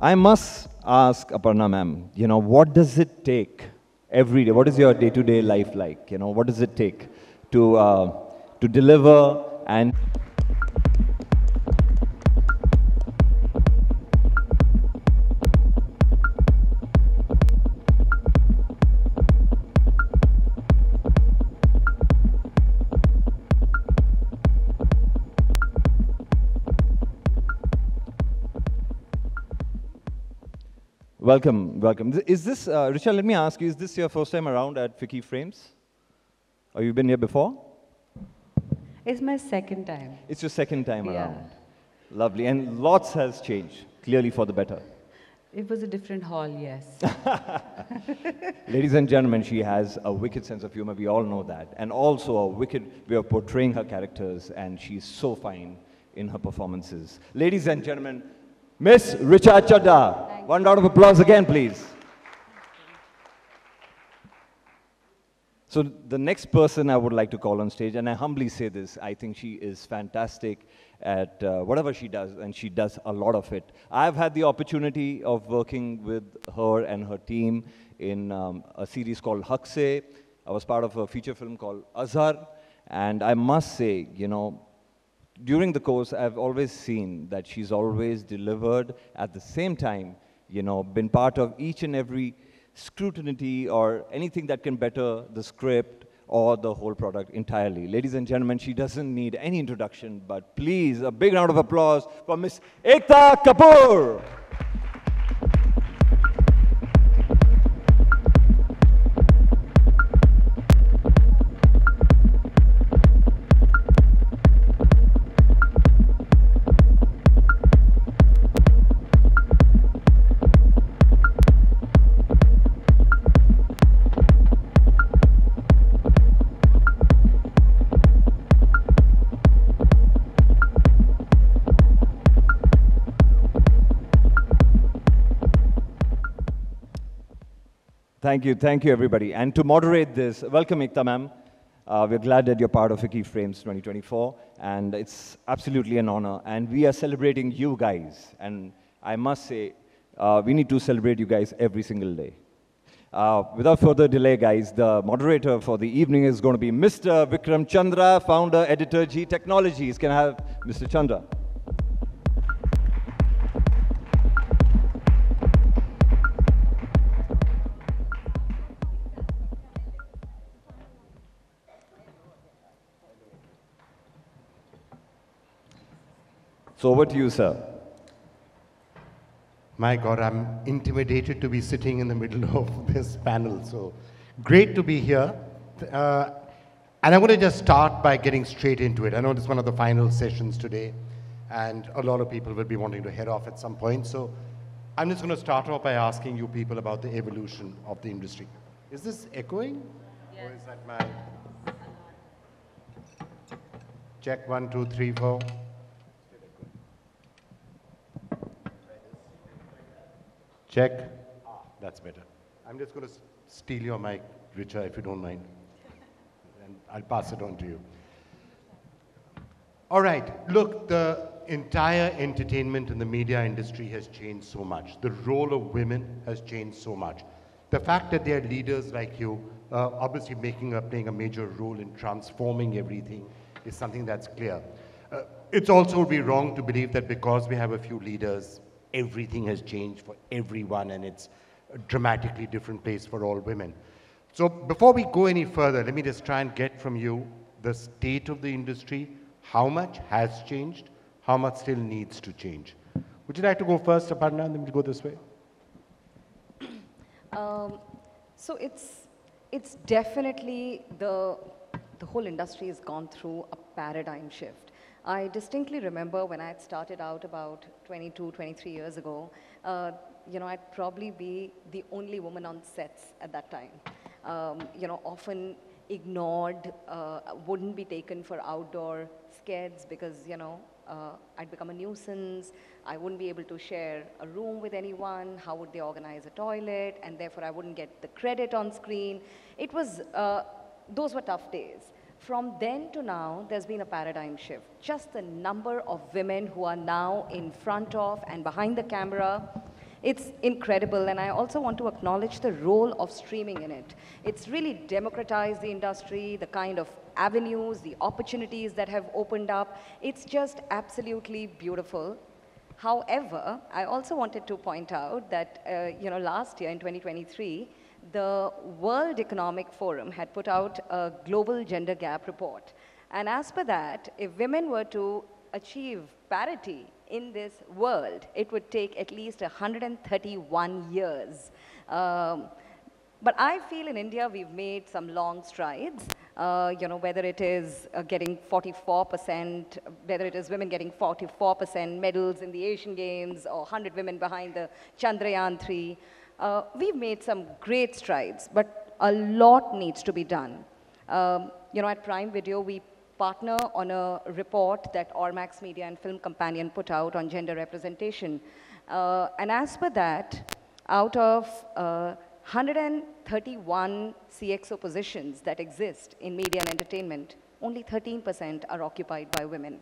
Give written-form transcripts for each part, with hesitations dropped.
I must ask Aparna ma'am, what does it take every day? What is your day-to-day life like? What does it take to deliver and welcome, welcome. Is this, Richa, let me ask you, is this your first time around at Vicky Frames? Or you've been here before? It's my second time. It's your second time Yeah. around. Lovely. And lots has changed, clearly for the better. It was a different hall, yes. Ladies and gentlemen, she has a wicked sense of humor, we all know that. And also a wicked way of portraying her characters, and she's so fine in her performances. Ladies and gentlemen, Miss Richa Chadda. One round of applause again, please. So the next person I would like to call on stage, and I humbly say this, I think she is fantastic at whatever she does, and she does a lot of it. I've had the opportunity of working with her and her team in a series called Hakse. I was part of a feature film called Azhar, and I must say, during the course, I've always seen that she's always delivered at the same time, been part of each and every scrutiny or anything that can better the script or the whole product entirely. Ladies and gentlemen, she doesn't need any introduction, but please, a big round of applause for Miss Ekta Kapoor. Thank you everybody. And to moderate this, welcome Ekta ma'am. We're glad that you're part of Vicky Frames 2024, and it's absolutely an honor. And we are celebrating you guys, and I must say, we need to celebrate you guys every single day. Without further delay, guys, the moderator for the evening is going to be Mr. Vikram Chandra, founder, editor, G Technologies. Can I have Mr. Chandra? So over to you, sir. My God, I'm intimidated to be sitting in the middle of this panel. So great to be here. And I'm going to just start by getting straight into it. I know this is one of the final sessions today, and a lot of people will be wanting to head off at some point. So I'm just going to start off by asking you people about the evolution of the industry. Is this echoing? Yes. Or is that my... Check 1, 2, 3, 4. Check. That's better. I'm just going to steal your mic, Richa, if you don't mind. And I'll pass it on to you. All right. Look, the entire entertainment and the media industry has changed so much. The role of women has changed so much. The fact that there are leaders like you, obviously playing a major role in transforming everything is something that's clear. It's also would be wrong to believe that because we have a few leaders, everything has changed for everyone, and it's a dramatically different place for all women. So before we go any further, let me just try and get from you the state of the industry, how much has changed, how much still needs to change. Would you like to go first, Aparna, and then we'll go this way? So it's definitely the whole industry has gone through a paradigm shift. I distinctly remember when I had started out about 22, 23 years ago, I'd probably be the only woman on sets at that time. Often ignored, wouldn't be taken for outdoor skeds because, I'd become a nuisance. I wouldn't be able to share a room with anyone. How would they organize a toilet? And therefore, I wouldn't get the credit on screen. It was, those were tough days. From then to now, there's been a paradigm shift. Just the number of women who are now in front of and behind the camera It's incredible, and I also want to acknowledge the role of streaming in it. It's really democratized the industry, the kind of avenues, the opportunities that have opened up. It's just absolutely beautiful. However, I also wanted to point out that, last year in 2023, the World Economic Forum had put out a global gender gap report. And as per that, if women were to achieve parity in this world, it would take at least 131 years. But I feel in India we've made some long strides. Whether it is getting 44%, whether it is women getting 44% medals in the Asian Games, or 100 women behind the Chandrayaan-3. We've made some great strides, but a lot needs to be done. At Prime Video, we partner on a report that Ormax Media and Film Companion put out on gender representation. And as per that, out of 131 CXO positions that exist in media and entertainment, only 13% are occupied by women.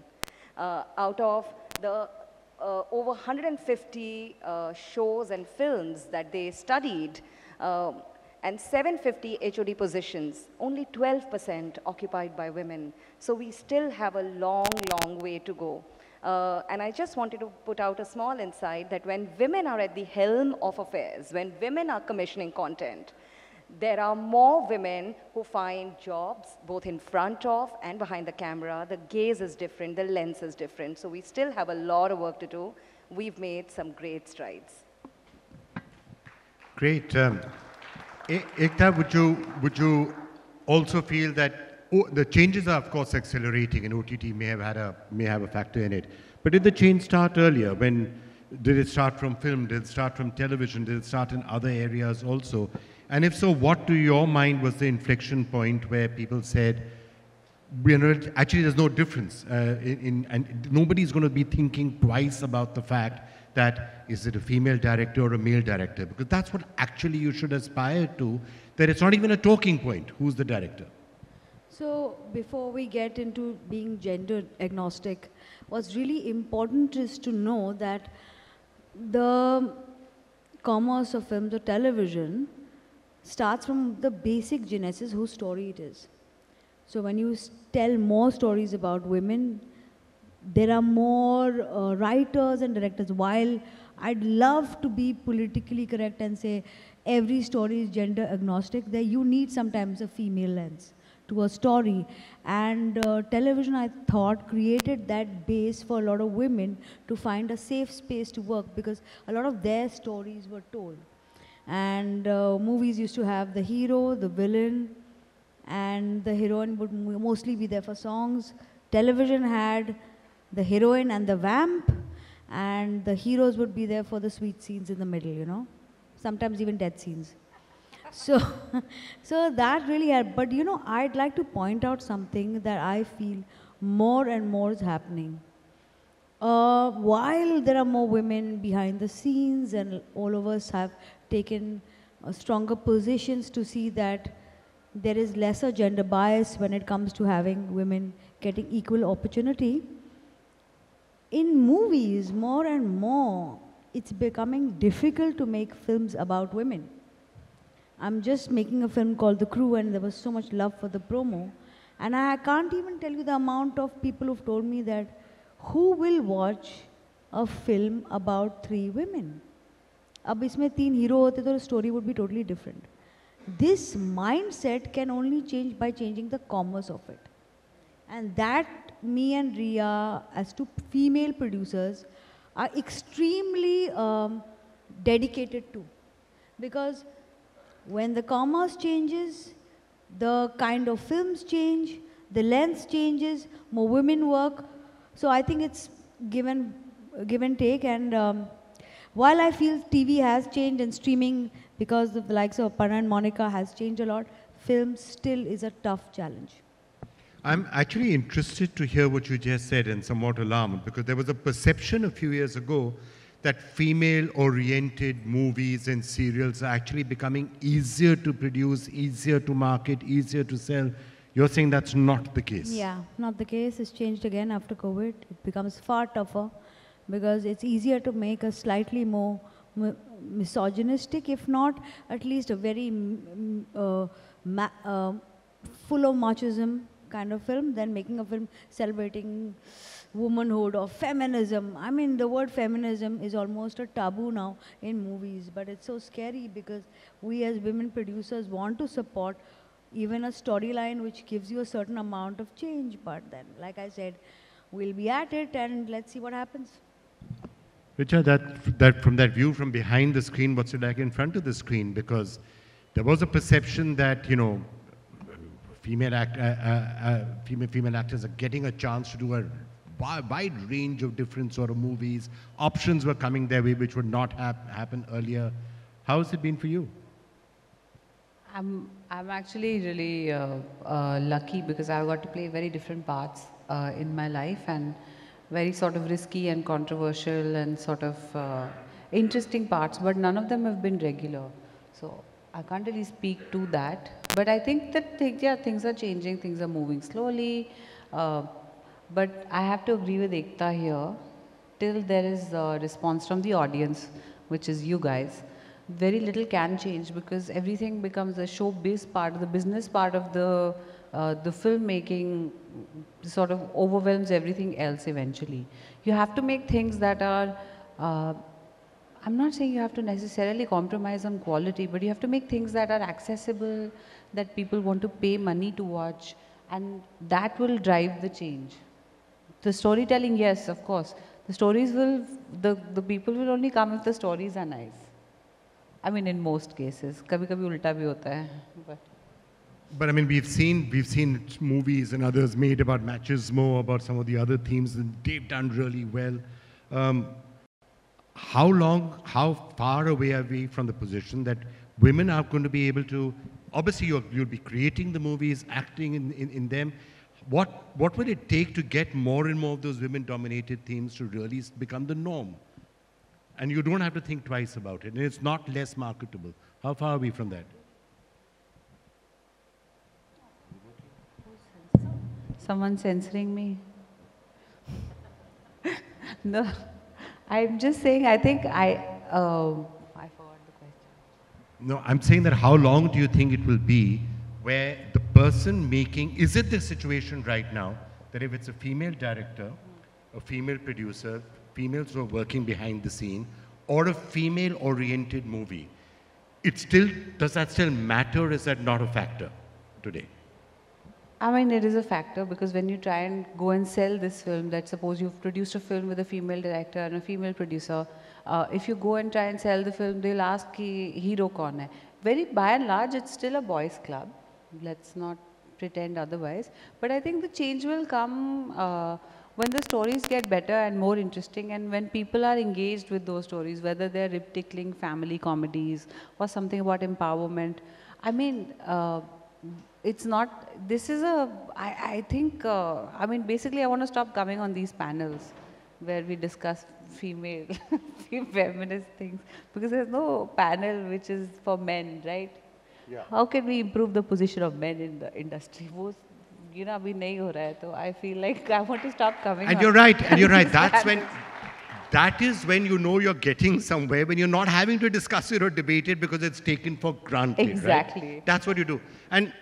Out of the over 150 shows and films that they studied, and 750 HOD positions, only 12% occupied by women. So we still have a long, long way to go. And I just wanted to put out a small insight that when women are at the helm of affairs, when women are commissioning content, there are more women who find jobs both in front of and behind the camera. The gaze is different, the lens is different. So we still have a lot of work to do. We've made some great strides. Great. Ekta, would you also feel that the changes are, of course, accelerating, and OTT may have a factor in it. But did the change start earlier? Did it start from film? Did it start from television? Did it start in other areas also? And if so, what to your mind was the inflection point where people said, actually there's no difference, and nobody's going to be thinking twice about the fact that is it a female director or a male director? Because that's what actually you should aspire to, that it's not even a talking point, who's the director. So before we get into being gender agnostic, what's really important is to know that the commerce of films or television starts from the basic genesis, whose story it is. So when you tell more stories about women, there are more writers and directors. While I'd love to be politically correct and say every story is gender agnostic, there you need sometimes a female lens to a story. And television, I thought, created that base for a lot of women to find a safe space to work, because a lot of their stories were told. And movies used to have the hero, the villain, and the heroine would mostly be there for songs. Television had the heroine and the vamp, and the heroes would be there for the sweet scenes in the middle, sometimes even death scenes. So, so that really had, but I'd like to point out something that I feel more and more is happening. While there are more women behind the scenes, and all of us have taken stronger positions to see that there is lesser gender bias when it comes to having women getting equal opportunity, in movies, more and more, it's becoming difficult to make films about women. I'm just making a film called The Crew, and there was so much love for the promo. And I can't even tell you the amount of people who've told me that, who will watch a film about 3 women? Ab isme 3 hero hote, to the story would be totally different. This mindset can only change by changing the commerce of it. And that me and Ria, as 2 female producers, are extremely dedicated to. Because when the commerce changes, the kind of films change, the lens changes, more women work. So I think it's give and take. And while I feel TV has changed and streaming, because of the likes of Aparna and Monica, has changed a lot, film still is a tough challenge. I'm actually interested to hear what you just said, and somewhat alarmed, because there was a perception a few years ago that female-oriented movies and serials are actually becoming easier to produce, easier to market, easier to sell. You're saying that's not the case? Yeah, not the case. It's changed again after COVID. It becomes far tougher because it's easier to make a slightly more misogynistic, if not at least a very full of machism kind of film than making a film celebrating womanhood or feminism. I mean, the word feminism is almost a taboo now in movies, but it's so scary because we as women producers want to support even a storyline which gives you a certain amount of change. But then, like I said, we'll be at it and let's see what happens. Richa, that from that view from behind the screen, what's it like in front of the screen? Because there was a perception that, you know, female actors are getting a chance to do a wide range of different sort of movies. Options were coming their way which would not happen earlier. How has it been for you? I'm actually really lucky because I got to play very different parts in my life, and very sort of risky and controversial and sort of interesting parts, but none of them have been regular. So I can't really speak to that. But I think that things are changing, things are moving slowly. But I have to agree with Ekta here. Till there is a response from the audience, which is you guys, very little can change because everything becomes a showbiz part, the business part of the filmmaking sort of overwhelms everything else eventually. You have to make things that are, I'm not saying you have to necessarily compromise on quality, but you have to make things that are accessible, that people want to pay money to watch, and that will drive the change. The storytelling, yes, of course. The stories will, the people will only come if the stories are nice. I mean, in most cases. Kabhi-kabhi ulta bhi hota hai. But I mean, we've seen movies and others made about machismo, about some of the other themes, and they've done really well. How far away are we from the position that women are going to be able to, obviously you'll be creating the movies, acting in them. What will it take to get more and more of those women-dominated themes to really become the norm? And you don't have to think twice about it, and it's not less marketable. How far are we from that? Someone censoring me? No, I'm just saying, I think I forgot the question. No, I'm saying that how long do you think it will be where the person making, is it the situation right now that if it's a female director, a female producer, females who are working behind the scene, or a female-oriented movie, does that still matter, or is that not a factor today? I mean, it is a factor because when you try and go and sell this film, let's suppose you've produced a film with a female director and a female producer, if you go and try and sell the film, they'll ask ki hero kaun hai. By and large, it's still a boys' club. Let's not pretend otherwise. But I think the change will come when the stories get better and more interesting, and when people are engaged with those stories, whether they're rip-tickling family comedies or something about empowerment. I mean, it's not, this is I think, I mean, basically I want to stop coming on these panels where we discuss female, feminist things, because there's no panel which is for men, right? Yeah. How can we improve the position of men in the industry? You know, abhi nahi ho raha hai, so I feel like I want to stop coming. And you're right, and you're right. That is when you know you're getting somewhere, when you're not having to discuss it or debate it because it's taken for granted. Exactly. Right? That's what you do. And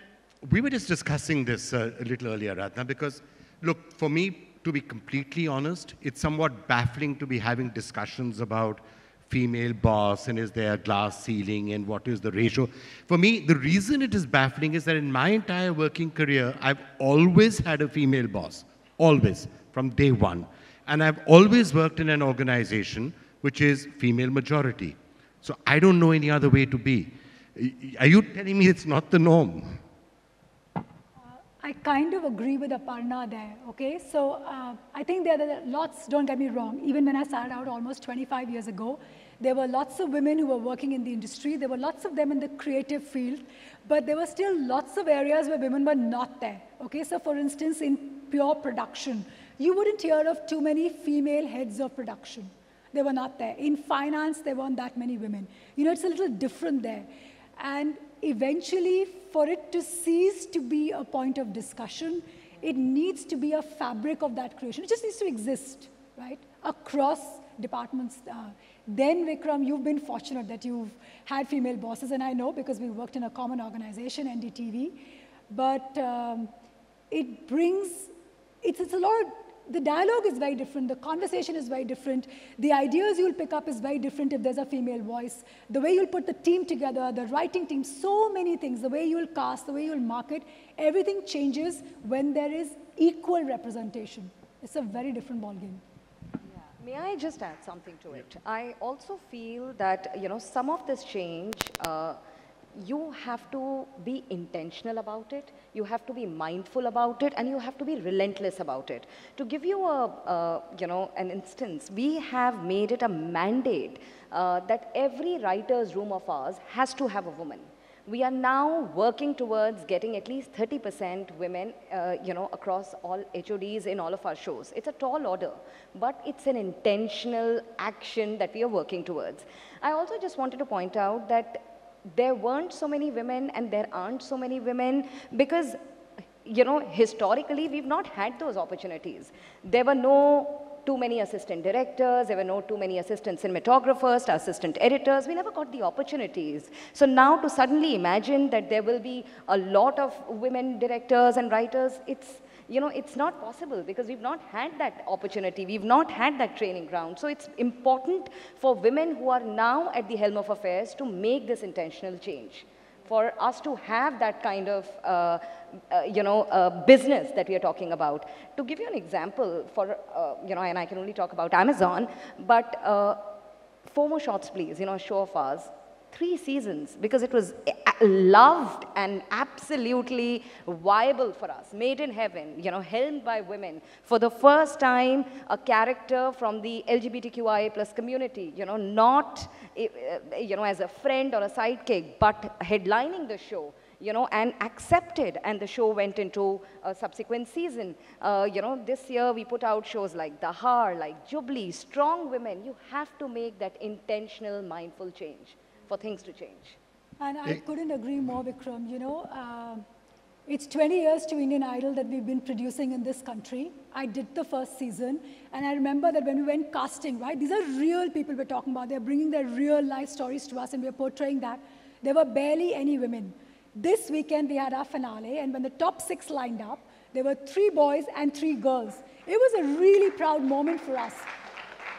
we were just discussing this a little earlier, Aradhana, because look, for me, to be completely honest, it's somewhat baffling to be having discussions about female boss and is there a glass ceiling and what is the ratio. For me, the reason it is baffling is that in my entire working career, I've always had a female boss, always, from day one. And I've always worked in an organization which is female majority. So I don't know any other way to be. Are you telling me it's not the norm? I kind of agree with Aparna there, okay? So I think there are lots, don't get me wrong, even when I started out almost 25 years ago, there were lots of women who were working in the industry, there were lots of them in the creative field, but there were still lots of areas where women were not there, okay? So for instance, in pure production, you wouldn't hear of too many female heads of production. They were not there. In finance, there weren't that many women. You know, it's a little different there. And eventually, for it to cease to be a point of discussion, it needs to be a fabric of that creation. It just needs to exist, right? across departments. Then Vikram, you've been fortunate that you've had female bosses, and I know because we worked in a common organization, NDTV. But it brings, it's a lot, the dialogue is very different, the conversation is very different, the ideas you'll pick up is very different if there's a female voice, the way you'll put the team together, the writing team, so many things, the way you'll cast, the way you'll market, everything changes when there is equal representation. It's a very different ballgame. May I just add something to it? I also feel that, you know, some of this change, you have to be intentional about it, you have to be mindful about it, and you have to be relentless about it. To give you you know, an instance, we have made it a mandate that every writer's room of ours has to have a woman. We are now working towards getting at least 30% women, you know, across all HODs in all of our shows. It's a tall order, but it's an intentional action that we are working towards. I also just wanted to point out that there weren't so many women and there aren't so many women because, you know, historically we've not had those opportunities. There were no too many assistant directors, there were no too many assistant cinematographers, assistant editors, we never got the opportunities. So now to suddenly imagine that there will be a lot of women directors and writers, it's, you know, it's not possible because we've not had that opportunity, we've not had that training ground. So it's important for women who are now at the helm of affairs to make this intentional change, for us to have that kind of, you know, business that we are talking about. To give you an example, for, you know, and I can only talk about Amazon, but 4 More Shots Please, you know, a show of ours, 3 seasons, because it was loved and absolutely viable for us, made in heaven, you know, helmed by women. For the first time, a character from the LGBTQIA plus community, you know, not, you know, as a friend or a sidekick, but headlining the show, you know, and accepted, and the show went into a subsequent season. You know, this year we put out shows like Dahar, like Jubilee, strong women. You have to make that intentional, mindful change for things to change. And I couldn't agree more, Vikram. You know, it's 20 years to Indian Idol that we've been producing in this country. I did the first season, and I remember that when we went casting, right, these are real people we're talking about. They're bringing their real life stories to us, and we're portraying that. There were barely any women. This weekend, we had our finale, and when the top 6 lined up, there were 3 boys and 3 girls. It was a really proud moment for us.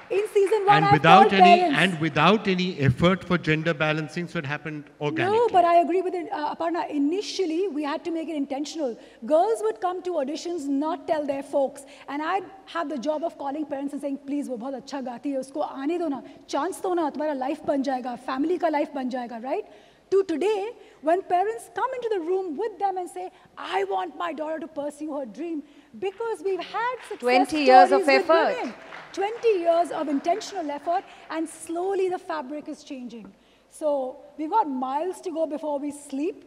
In season 1, and without any effort for gender balancing, so it happened organically. No, but I agree with it, Aparna. Initially, we had to make it intentional. Girls would come to auditions, not tell their folks, and I'd have the job of calling parents and saying, "Please, वो बहुत अच्छा गाती है, उसको आने दो ना, chance दो ना, तुम्हारा life बन जाएगा, family का life बन जाएगा," right? To today, when parents come into the room with them and say, "I want my daughter to pursue her dream," because we've had success 20 years of with effort. women. 20 years of intentional effort, and slowly the fabric is changing. So we've got miles to go before we sleep,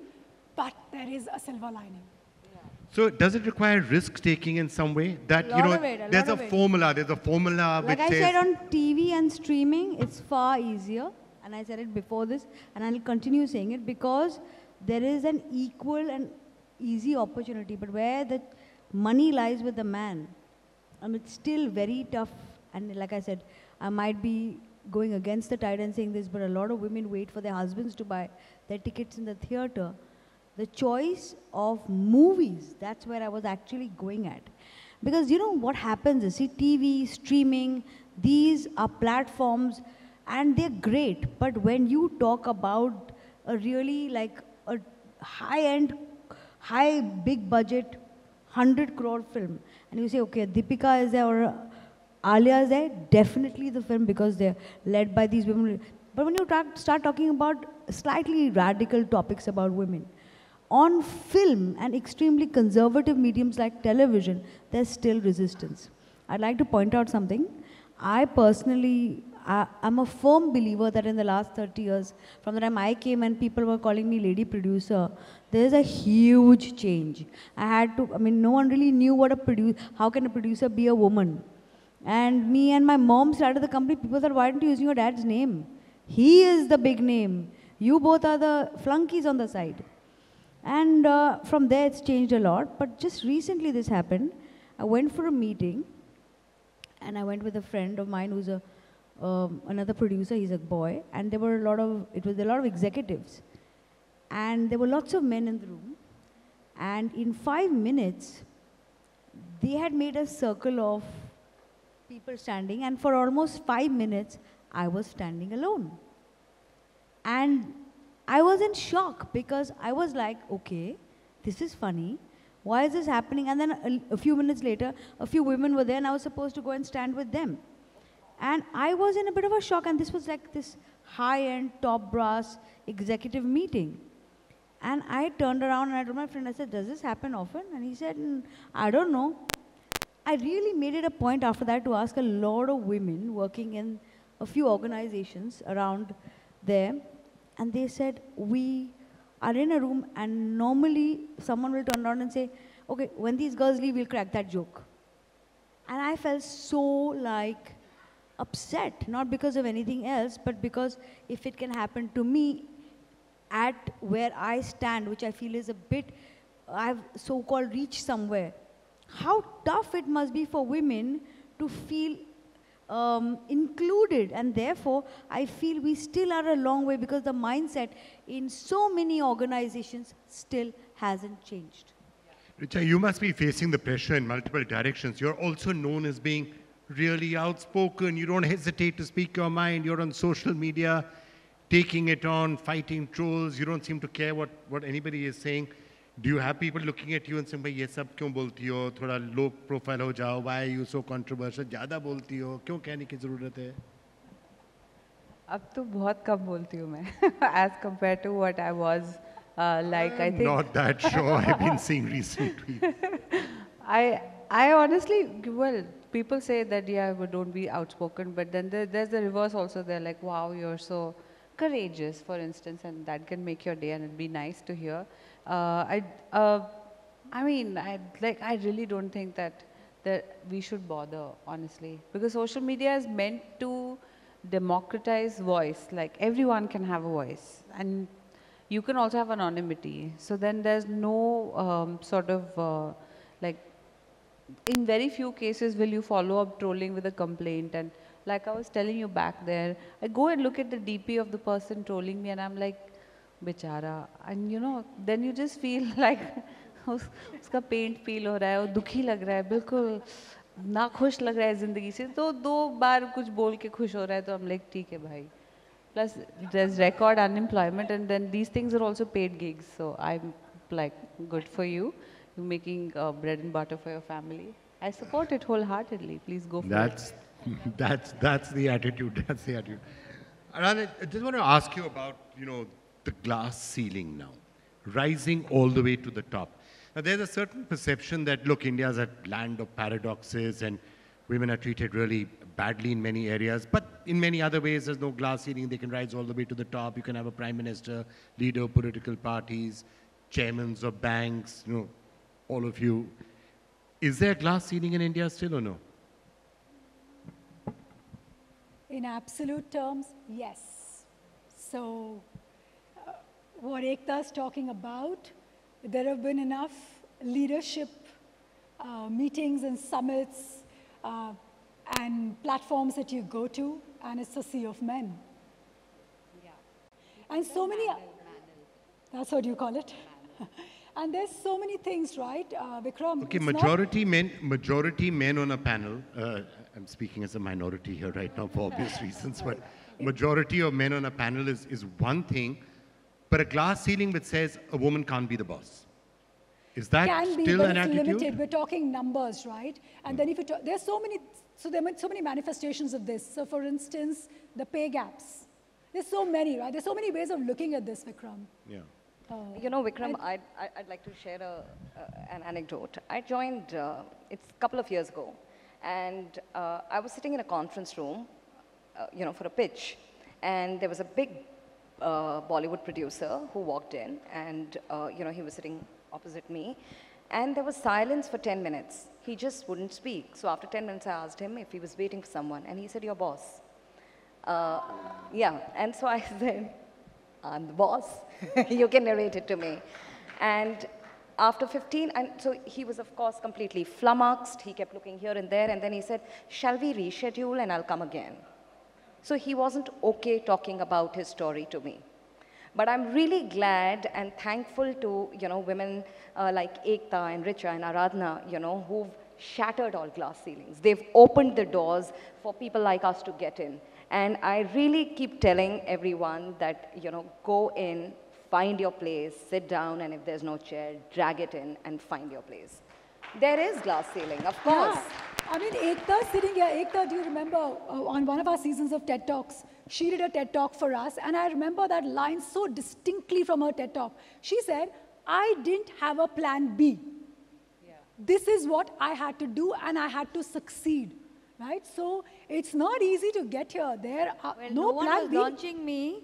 but there is a silver lining. So does it require risk-taking in some way? That, you know, there's a formula which like I says... said, on TV and streaming, it's far easier. And I said it before this, and I'll continue saying it, because there is an equal and easy opportunity. But where the money lies with the man, it's still very tough. And like I said, I might be going against the tide and saying this, but a lot of women wait for their husbands to buy their tickets in the theatre. The choice of movies, that's where I was actually going at. Because you know what happens is, see, TV, streaming, these are platforms, and they're great. But when you talk about a really like a high-end, high big budget, 100 crore film, and you say, okay, Deepika is there or Alia is there, definitely the film, because they're led by these women. But when you start talking about slightly radical topics about women, on film and extremely conservative mediums like television, there's still resistance. I'd like to point out something. I personally, I'm a firm believer that in the last 30 years, from the time I came and people were calling me lady producer, there's a huge change. No one really knew what how can a producer be a woman? And me and my mom started the company, people thought, why aren't you using your dad's name? He is the big name. You both are the flunkies on the side. And from there it's changed a lot. But just recently this happened. I went for a meeting, and I went with a friend of mine who's another producer. He's a boy, and there were a lot of executives, and there were lots of men in the room. And in 5 minutes, they had made a circle of people standing, and for almost 5 minutes, I was standing alone. And I was in shock because I was like, okay, this is funny. Why is this happening? And then a few minutes later, a few women were there, and I was supposed to go and stand with them. And I was in a bit of a shock, and this was like this high-end, top brass executive meeting. And I turned around and I told my friend, I said, does this happen often? And he said, I don't know. I really made it a point after that to ask a lot of women working in a few organizations around there. And they said, we are in a room and normally someone will turn around and say, okay, when these girls leave, we'll crack that joke. And I felt so like upset, not because of anything else, but because if it can happen to me at where I stand, which I feel is a bit, I've so-called reached somewhere, how tough it must be for women to feel included. And therefore, I feel we still are a long way because the mindset in so many organizations still hasn't changed. Richa, you must be facing the pressure in multiple directions. You're also known as being really outspoken. You don't hesitate to speak your mind. You're on social media, taking it on, fighting trolls. You don't seem to care what anybody is saying. Do you have people looking at you and saying, "Bhai, ye sab kyun bolti ho? Thoda low profile ho jao. Why are you so controversial? ज़्यादा bolti ho? क्यों कहने की ज़रूरत है?" अब तो बहुत कम बोलती हूँ मैं, as compared to what I was like. I think Not that sure. I've been seeing recent tweets. I honestly, well, people say that yeah, but don't be outspoken, but then there's the reverse also. They're like, wow, you're so courageous, for instance, and that can make your day, and it'd be nice to hear. I mean, I really don't think that we should bother, honestly, because social media is meant to democratize voice. Like everyone can have a voice, and you can also have anonymity. So then there's no sort of like, in very few cases will you follow up trolling with a complaint. And like I was telling you back there, I go and look at the DP of the person trolling me and I'm like, बेचारा. And you know, then you just feel like उसका paint पील हो रहा है, वो दुखी लग रहा है, बिल्कुल ना खुश लग रहा है ज़िंदगी से, तो 2 बार कुछ बोल के खुश हो रहा है, तो हम लाइक ठीक है भाई. Plus there's record unemployment, and then these things are also paid gigs, so I'm like, good for you. You're making bread and butter for your family. I support it wholeheartedly. Please go for it. That's the attitude. That's the attitude. Aradhana, I just want to ask you about, the glass ceiling now, rising all the way to the top. Now, there's a certain perception that, look, India's a land of paradoxes and women are treated really badly in many areas, but in many other ways, there's no glass ceiling. They can rise all the way to the top. You can have a prime minister, leader of political parties, chairmen of banks, all of you. Is there a glass ceiling in India still or no? In absolute terms, yes. So what Ekta is talking about, there have been enough leadership meetings and summits and platforms that you go to, and it's a sea of men. Yeah. And so many, that's what you call it. And there's so many things, right, Vikram? Okay, majority men on a panel. I'm speaking as a minority here right now for obvious reasons, but majority of men on a panel is one thing, but a glass ceiling which says a woman can't be the boss. Is that can be, still but an it's attitude? limited. We're talking numbers, right? And then if you talk, there's so many manifestations of this. So for instance, the pay gaps. There's so many, right? There's so many ways of looking at this, Vikram. Yeah. Vikram, I'd like to share an anecdote. I joined, it's a couple of years ago, and I was sitting in a conference room, for a pitch, and there was a big Bollywood producer who walked in, and, he was sitting opposite me, and there was silence for 10 minutes. He just wouldn't speak. So after 10 minutes, I asked him if he was waiting for someone, and he said, "Your boss." And so I said, "I'm the boss. You can narrate it to me." And after 15, and so he was of course completely flummoxed. He kept looking here and there, and then he said, shall we reschedule and I'll come again? So he wasn't okay talking about his story to me. But I'm really glad and thankful to, women like Ekta and Richa and Aradhana, who've shattered all glass ceilings. They've opened the doors for people like us to get in. And I really keep telling everyone that, go in, find your place, sit down, and if there's no chair, drag it in and find your place. There is glass ceiling, of course. Yeah. I mean, Ekta sitting here. Ekta, do you remember on one of our seasons of TED Talks, she did a TED Talk for us, and I remember that line so distinctly from her TED Talk. She said, I didn't have a plan B. Yeah. This is what I had to do, and I had to succeed, right? So it's not easy to get here. There are no one plan was B. launching me.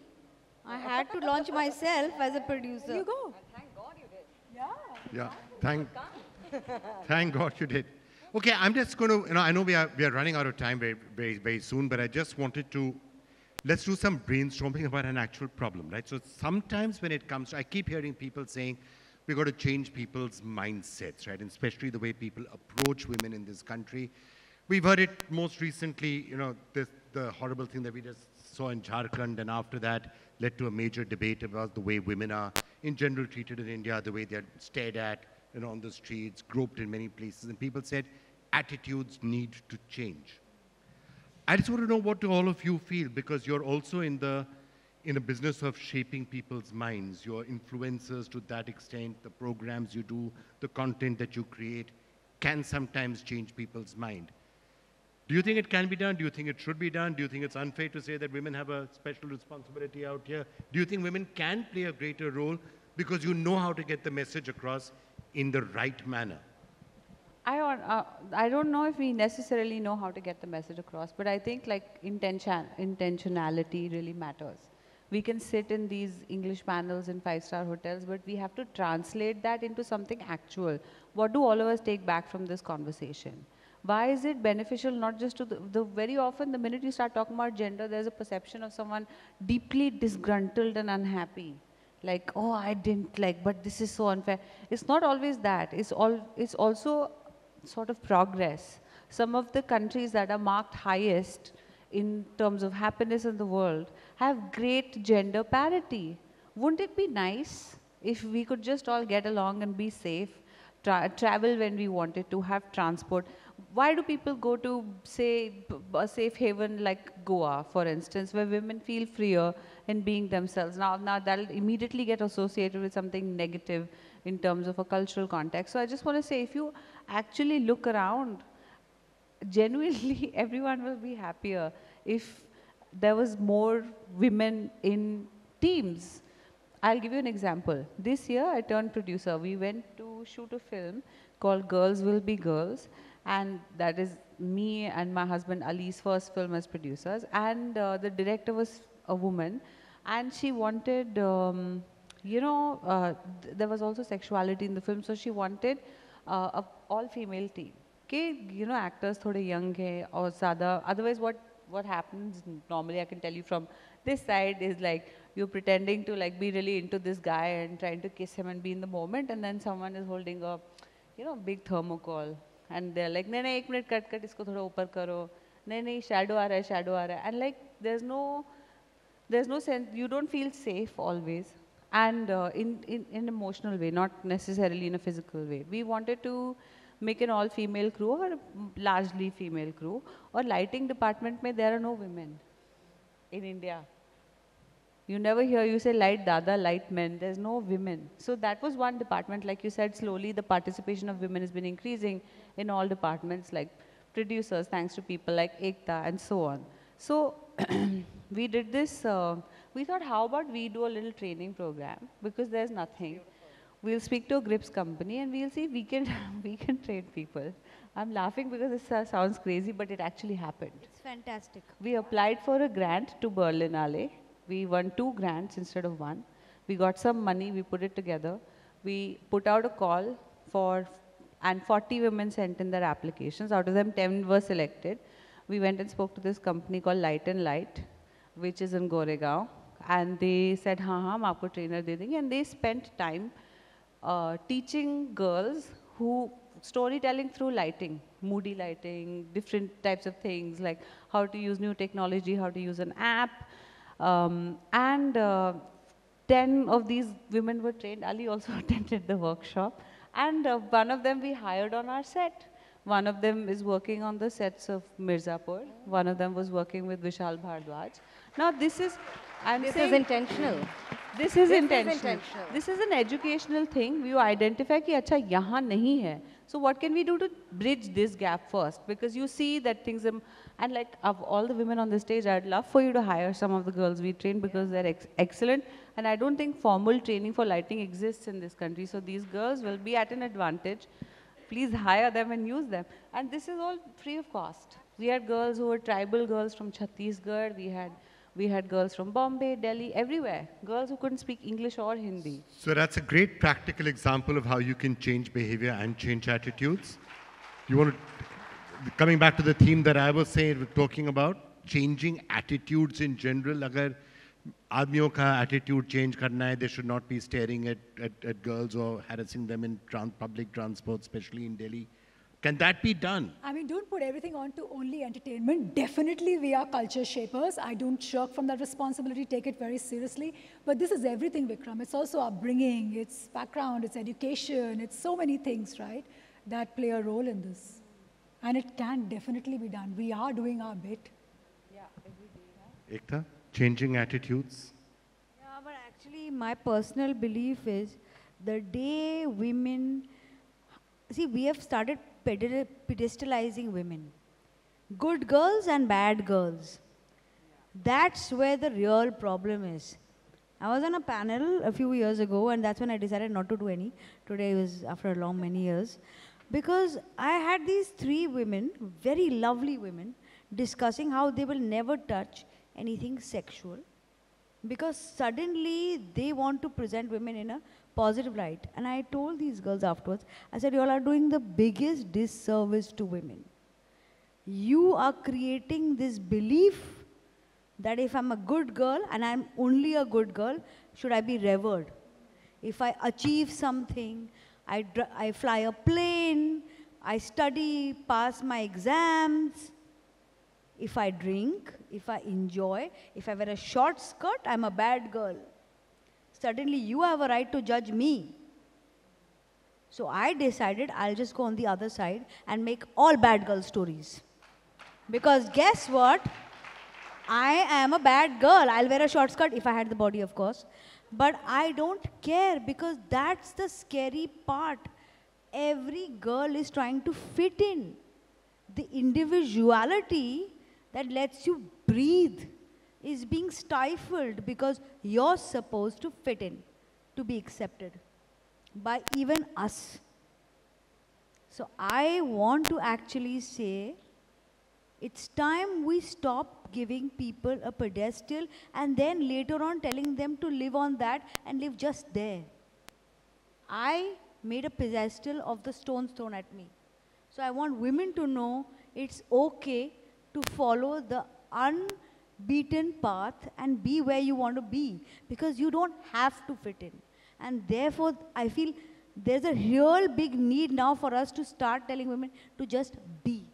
I had to launch myself as a producer. There you go. And thank God you did. Yeah. Yeah, thank God you did. Okay, I'm just going to, I know we are running out of time very soon, but I just wanted to, let's do some brainstorming about an actual problem, right? So sometimes when it comes to, I keep hearing people saying, we've got to change people's mindsets, right? And especially the way people approach women in this country. We've heard it most recently, the horrible thing that we just saw in Jharkhand, and after that led to a major debate about the way women are in general treated in India, the way they're stared at, on the streets, groped in many places, and people said attitudes need to change. I just want to know what do all of you feel, because you're also in the business of shaping people's minds. You're influencers to that extent. The programs you do, the content that you create can sometimes change people's mind. Do you think it can be done? Do you think it should be done? Do you think it's unfair to say that women have a special responsibility out here? Do you think women can play a greater role because you know how to get the message across in the right manner? I don't know if we necessarily know how to get the message across, but I think like intentionality really matters. We can sit in these English panels in five-star hotels, but we have to translate that into something actual. What do all of us take back from this conversation? Why is it beneficial not just to the very often the minute you start talking about gender, there's a perception of someone deeply disgruntled and unhappy. Like, oh, I didn't like, but this is so unfair. It's not always that. It's also sort of progress. Some of the countries that are marked highest in terms of happiness in the world have great gender parity. Wouldn't it be nice if we could just all get along and be safe, travel when we wanted to, have transport? Why do people go to, say, a safe haven like Goa, for instance, where women feel freer in being themselves? Now that'll immediately get associated with something negative in terms of a cultural context. So I just want to say, if you actually look around, genuinely everyone will be happier if there was more women in teams. I'll give you an example. This year I turned producer. We went to shoot a film called Girls Will Be Girls, and that is me and my husband Ali's first film as producers, and the director was a woman, and she wanted, there was also sexuality in the film, so she wanted a all-female team. Okay, actors thode young hai or zyada. Otherwise, what happens normally, I can tell you from this side, is like you're pretending to like be really into this guy and trying to kiss him and be in the moment, and then someone is holding a, big thermocol, and they're like, "नहीं नहीं, 1 minute cut इसको थोड़ा ऊपर करो, नहीं नहीं, shadow आ रहा है," and like there's no sense. You don't feel safe always, and in an emotional way, not necessarily in a physical way. We wanted to make an all-female crew or largely female crew. Or lighting department mein there are no women in India. You never hear you say light dada, light men. There's no women. So that was one department. Like you said, slowly the participation of women has been increasing in all departments, like producers, thanks to people like Ekta and so on. So we did this. We thought, how about we do a little training program, because there's nothing. We'll speak to a grips company and we'll see if we can train people. I'm laughing because it sounds crazy, but it actually happened. It's fantastic. We applied for a grant to Berlinale. We won 2 grants instead of 1. We got some money, we put it together. We put out a call and 40 women sent in their applications. Out of them, 10 were selected. We went and spoke to this company called Light and Light, which is in Goregaon. And they said, हाँ, हम आपको trainer दे देंगे. And they spent time teaching girls who storytelling through lighting, moody lighting, different types of things like how to use new technology, how to use an app. And 10 of these women were trained. Ali also attended the workshop. And one of them we hired on our set. One of them is working on the sets of Mirzapur. One of them was working with Vishal Bhardwaj. Now this is, This is intentional. This is This is intentional. intentional. This is an educational thing. You identify कि अच्छा यहाँ नहीं है. So what can we do to bridge this gap first? Because you see that things, and like of all the women on the stage, I'd love for you to hire some of the girls we train because they're excellent. And I don't think formal training for lighting exists in this country. So these girls will be at an advantage. Please hire them and use them. And this is all free of cost. We had girls who were tribal girls from Chhattisgarh. We had girls from Bombay, Delhi, everywhere. Girls who couldn't speak English or Hindi. So that's a great practical example of how you can change behavior and change attitudes. You want to, coming back to the theme that I was talking about, changing attitudes in general. अगर आदमियों का attitude change करना है, they should not be staring at girls or harassing them in public transport, especially in Delhi. Can that be done? I mean, don't put everything on to only entertainment. Definitely, we are culture shapers. I don't shirk from that responsibility, take it very seriously. But this is everything, Vikram. It's also upbringing, it's background, it's education, it's so many things, right, that play a role in this. And it can definitely be done. We are doing our bit. Yeah, every day. Ekta, changing attitudes? Yeah, but actually my personal belief is the day women, see, we have started pedestalizing women. Good girls and bad girls. That's where the real problem is. I was on a panel a few years ago and that's when I decided not to do any. Today was after a long many years. Because I had these 3 women, very lovely women, discussing how they will never touch anything sexual. Because suddenly they want to present women in a positive light. And I told these girls afterwards, I said, you all are doing the biggest disservice to women. You are creating this belief that if I'm a good girl and I'm only a good girl, should I be revered? If I achieve something, I fly a plane, I study, pass my exams. If I drink, if I enjoy, if I wear a short skirt, I'm a bad girl. Suddenly you have a right to judge me. So I decided I'll just go on the other side and make all bad girl stories. Because guess what? I am a bad girl. I'll wear a short skirt if I had the body, of course. But I don't care because that's the scary part. Every girl is trying to fit in. The individuality that lets you breathe is being stifled because you're supposed to fit in, to be accepted by even us. So I want to actually say, it's time we stop giving people a pedestal and then later on telling them to live on that and live just there. I made a pedestal of the stones thrown at me. So I want women to know it's okay to follow the unbeaten path and be where you want to be because you don't have to fit in. And therefore, I feel there's a real big need now for us to start telling women to just be.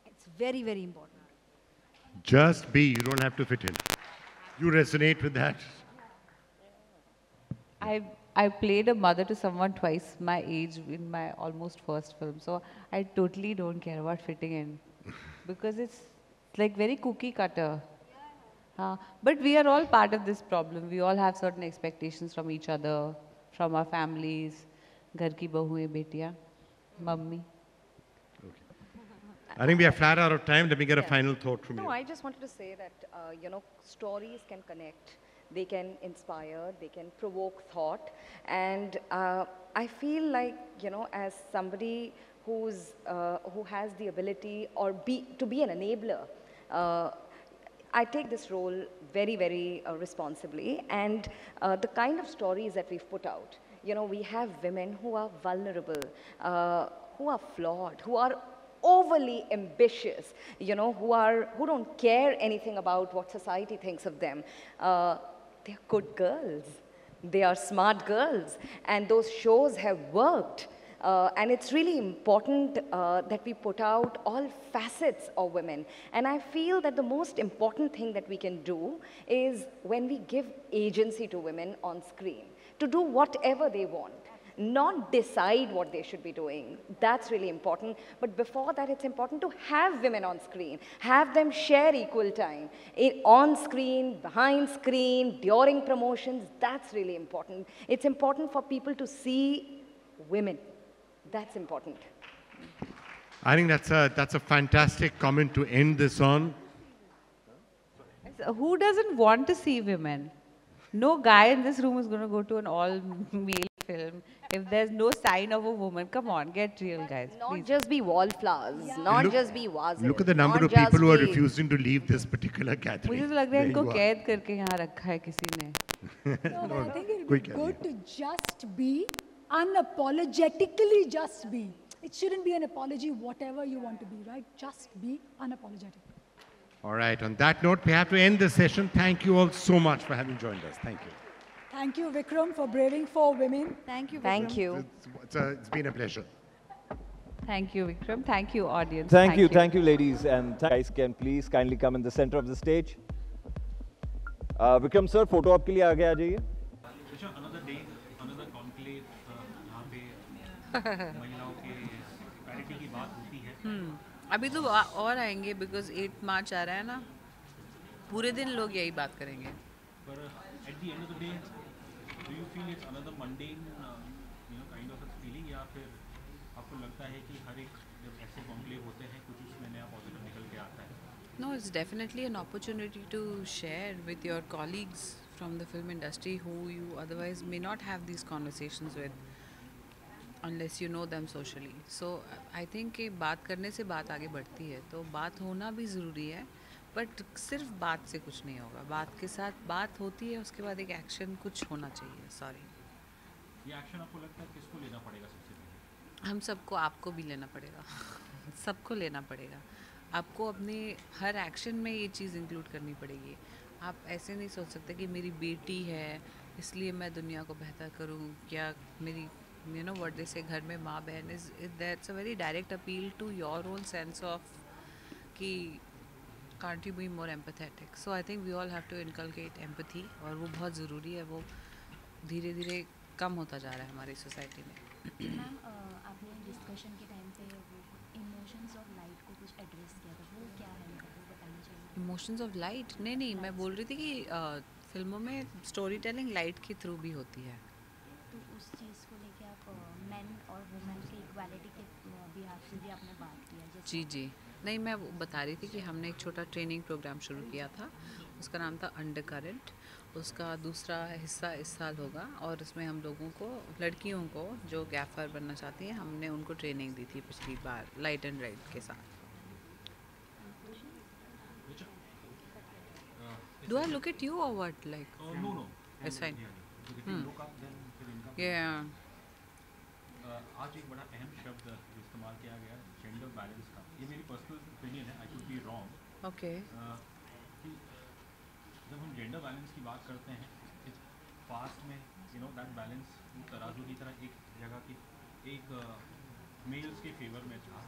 It's very, very important. Just be, you don't have to fit in. You resonate with that? I played a mother to someone twice my age in my almost first film. So I totally don't care about fitting in because it's like very cookie cutter. But we are all part of this problem. We all have certain expectations from each other, from our families, घर की बहुएं बेटियां, mummy. I think we are flat out of time. Let me get a final thought from you. No, I just wanted to say that, stories can connect, they can inspire, they can provoke thought. And I feel like, as somebody who has the ability to be an enabler, I take this role very, very responsibly. And the kind of stories that we've put out, we have women who are vulnerable, who are flawed, who are overly ambitious, who don't care anything about what society thinks of them. They're good girls. They are smart girls, and those shows have worked. And it's really important that we put out all facets of women. And I feel that the most important thing that we can do is when we give agency to women on screen to do whatever they want, not decide what they should be doing. That's really important. But before that, it's important to have women on screen, have them share equal time on screen, behind screen, during promotions. That's really important. It's important for people to see women. That's important. I think that's a fantastic comment to end this on. Who doesn't want to see women? No guy in this room is going to go to an all-male film if there's no sign of a woman. Come on, get real, guys. Not Please. just be wallflowers, not just be vases. Look at the number not of people just who are be- refusing to leave this particular gathering. मुझे तो लग रहा है There इनको you are. कैद करके यहाँ रखा है किसी ने. No, but I think it would quick, be good to just be, unapologetically just be. It shouldn't be an apology, whatever you want to be, right? Just be unapologetic. All right, on that note, we have to end this session. Thank you all so much for having joined us. Thank you. Thank you, Vikram, for braving for women. Thank you. Thank Vikram. you. It's been a pleasure. Thank you, Vikram. Thank you, audience. Thank you, ladies. And guys can please kindly come in the center of the stage. Vikram sir, photo op ke liye aage aa jaiye. Another day, another conclave, यहाँ पे महिलाओं के parity की बात होती है. अभी तो और आएंगे because 8 मार्च आ रहा है ना. पूरे दिन लोग यही बात करेंगे. पर at the end of the day, do you feel it's another mundane, kind of a feeling, या फिर आपको लगता है कि हर एक जब ऐसे conclave होते हैं कुछ उसमें नया positive निकल के आता है? No, it's definitely an opportunity to share with your colleagues from the film industry who you otherwise may not have these conversations with unless you know them socially. So I think कि बात करने से बात आगे बढ़ती है, तो बात होना भी ज़रूरी है, बट सिर्फ बात से कुछ नहीं होगा. बात के साथ बात होती है, उसके बाद एक एक्शन कुछ होना चाहिए. सॉरी. ये एक्शन आपको लगता है किसको लेना पड़ेगा सबसे पहले? हम सबको, आपको भी लेना पड़ेगा. सबको लेना पड़ेगा. आपको अपने हर एक्शन में ये चीज़ इंक्लूड करनी पड़ेगी. आप ऐसे नहीं सोच सकते कि मेरी बेटी है इसलिए मैं दुनिया को बेहतर करूं, क्या मेरी व्हाट दे से घर में माँ बहन is that's a very direct appeal to your own sense of कि can't you be more empathetic. So I think we all have to inculcate empathy, और वो बहुत ज़रूरी है. वो धीरे धीरे कम होता जा रहा है हमारी सोसाइटी में. मैम आपने डिस्कशन के टाइम पे इमोशंस ऑफ लाइट को कुछ एड्रेस किया था, वो क्या है, वो बताना चाहिए. Emotions of light? नहीं, मैं बोल रही थी कि फिल्मों में स्टोरी टेलिंग लाइट के थ्रू भी होती है. तो उस चीज़ को लेके आप मेन और वुमेन की इक्वालिटी के बिहार से भी आपने बात किया. जी. नहीं, मैं वो बता रही थी कि हमने एक छोटा ट्रेनिंग प्रोग्राम शुरू किया था. उसका नाम था अंडर करंट. उसका दूसरा हिस्सा इस साल होगा, और इसमें हम लोगों को, लड़कियों को जो गैफर बनना चाहती हैं, हमने उनको ट्रेनिंग दी थी पिछली बार लाइट एंड राइट के साथ. Do I look at you or what? Like? No. It's fine. If you look up, then फिर इनका. Yeah. आज एक बड़ा अहम शब्द इस्तेमाल किया गया, जेंडर बैलेंस का. ये मेरी पर्सनल ओपिनियन है, I could be wrong. Okay. जब हम जेंडर बैलेंस की बात करते हैं, इस पास्ट में दैट बैलेंस तराजू की तरह एक जगह की एक मेल्स के फेवर में था,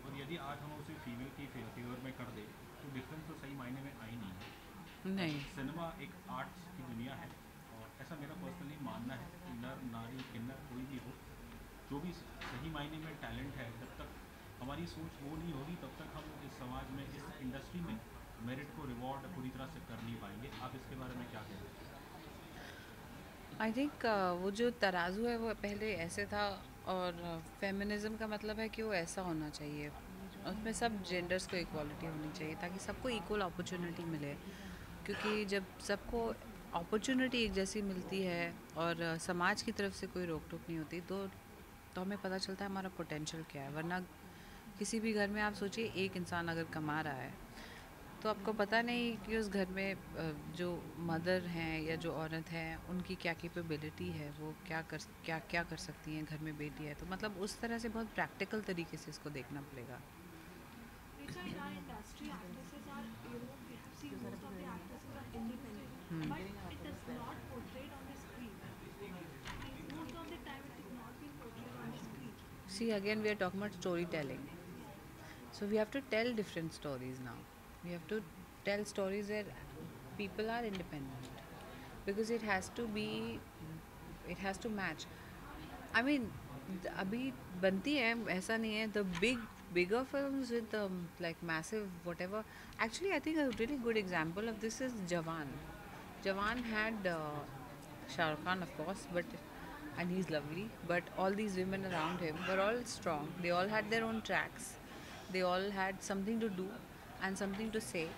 और यदि आज हम उसे फीमेल के फेवर में कर दे तो डिफरेंस तो सही मायने में आई नहीं. सिनेमा एक आर्ट्स की दुनिया है, और ऐसा मेरा पर्सनली मानना है कि नर नारी किन्नर कोई भी हो, जो भी सही मायने में टैलेंट है, जब तक हमारी सोच वो नहीं होगी तब तक हम इस समाज में, इस इंडस्ट्री में मेरिट को रिवॉर्ड पूरी तरह से कर नहीं पाएंगे. आप इसके बारे में क्या कहते हैं? आई थिंक वो जो तराजू है वो पहले ऐसे था, और फेमिनिज्म का मतलब है कि वो ऐसा होना चाहिए, उसमें सब जेंडर्स को इक्वालिटी होनी चाहिए ताकि सबको इक्वल अपॉर्चुनिटी मिले. क्योंकि जब सबको अपॉर्चुनिटी एक जैसी मिलती है और समाज की तरफ से कोई रोक टोक नहीं होती, तो हमें पता चलता है हमारा पोटेंशियल क्या है. वरना किसी भी घर में आप सोचिए, एक इंसान अगर कमा रहा है तो आपको पता नहीं कि उस घर में जो मदर हैं या जो औरत हैं उनकी क्या कैपेबिलिटी है, वो क्या कर सकती हैं. घर में बेटी है तो मतलब उस तरह से बहुत प्रैक्टिकल तरीके से इसको देखना पड़ेगा. See, again, we are talking about storytelling. So we have to tell different stories now. We have to tell stories where people are independent because it has to match. I mean, अभी बनती है ऐसा नहीं है. The bigger films with like massive whatever. Actually, I think a really good example of this is Jawan. Jawan had Shah Rukh Khan, of course, but and he's lovely. But all these women around him were all strong. They all had their own tracks. They all had something to do and something to say,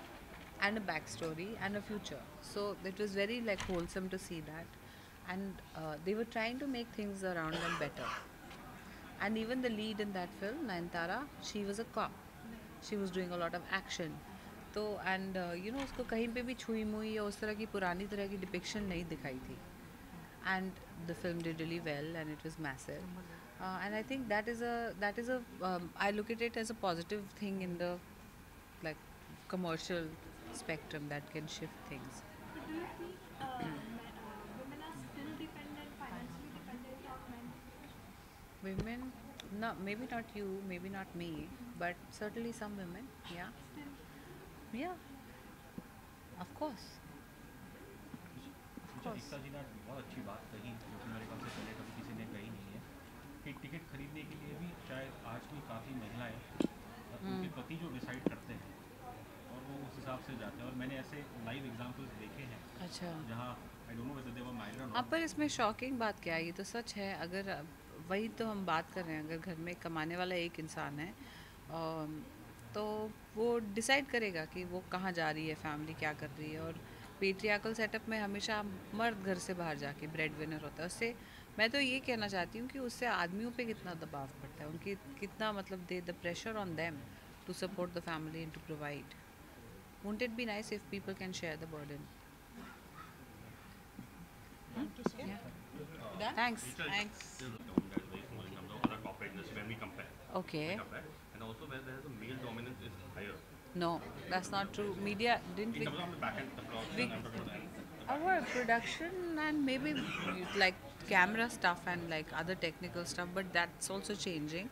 and a backstory and a future. So it was very like wholesome to see that, and they were trying to make things around them better. And even the lead in that film, Nayanthara, she was a cop. She was doing a lot of action. तो and you know उसको कहीं पे भी छुई मुई या उस तरह की पुरानी तरह की डिपिक्शन नहीं दिखाई थी. And the film did really well and it was massive. And I think that is a I look at it as a positive thing in the like commercial spectrum that can shift things. But do you think women are still dependent, financially dependent on men? Women, no, maybe not you, maybe not me, but certainly some women, yeah. Still. Yeah, of course. एकता जी ने बहुत अच्छी बात कही जो कि मेरे ख्याल से पहले कभी किसी ने कही नहीं है कि टिकट खरीदने के लिए भी शायद आज भी काफ़ी महिलाएं उनके पति जो डिसाइड करते हैं और वो उस हिसाब से जाते हैं. और मैंने ऐसे लाइव एग्जांपल्स देखे हैं अच्छा. जहाँ I don't know whether they were married और हाँ, पर इसमें शॉकिंग बात क्या है, ये तो सच है. अगर वही तो हम बात कर रहे हैं, अगर घर में कमाने वाला एक इंसान है तो वो डिसाइड करेगा कि वो कहाँ जा रही है, फैमिली क्या कर रही है. और पेट्रियार्कल सेटअप में हमेशा मर्द घर से बाहर जाके ब्रेड विनर होता है. उससे मैं तो ये कहना चाहती हूँ कि उससे आदमियों पे कितना दबाव पड़ता है, उनकी कितना मतलब the pressure on them to support the family and to provide. Won't it be nice if people can share the burden. Thank you so much. Thanks. that is very small in terms of other corporate industry when we compare. Okay. And also where there is a male dominance is higher. No, that's not true. Media didn't. In terms of the back end, the production, I'm talking about that. Our production and maybe like camera stuff and like other technical stuff, but that's also changing.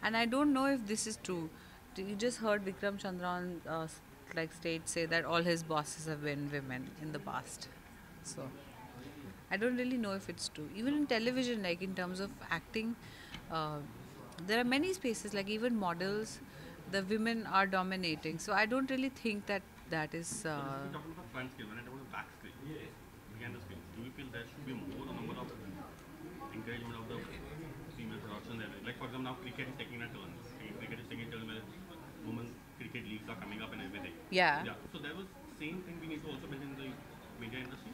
And I don't know if this is true. You just heard Vikram Chandra on like stage say that all his bosses have been women in the past. So I don't really know if it's true. Even in television, like in terms of acting, there are many spaces, like even models, the women are dominating. So I don't really think that that is. You're talking about front screen, when I talk about the back screen, behind the screen, do you feel there should be more number of encouragement of the female production there? Like for example, now cricket is taking a turn. Cricket is taking a turn where women cricket leagues are coming up and everything. Yeah. So there was same thing we need to also build in the media industry.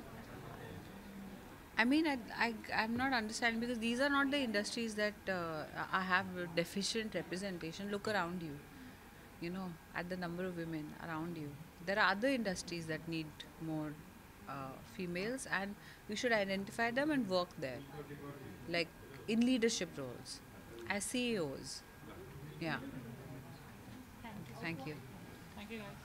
I mean, I'm not understanding because these are not the industries that have deficient representation. Look around you, you know, at the number of women around you. There are other industries that need more females, and we should identify them and work there, like in leadership roles, as CEOs. Yeah. Thank you. Thank you. Thank you guys.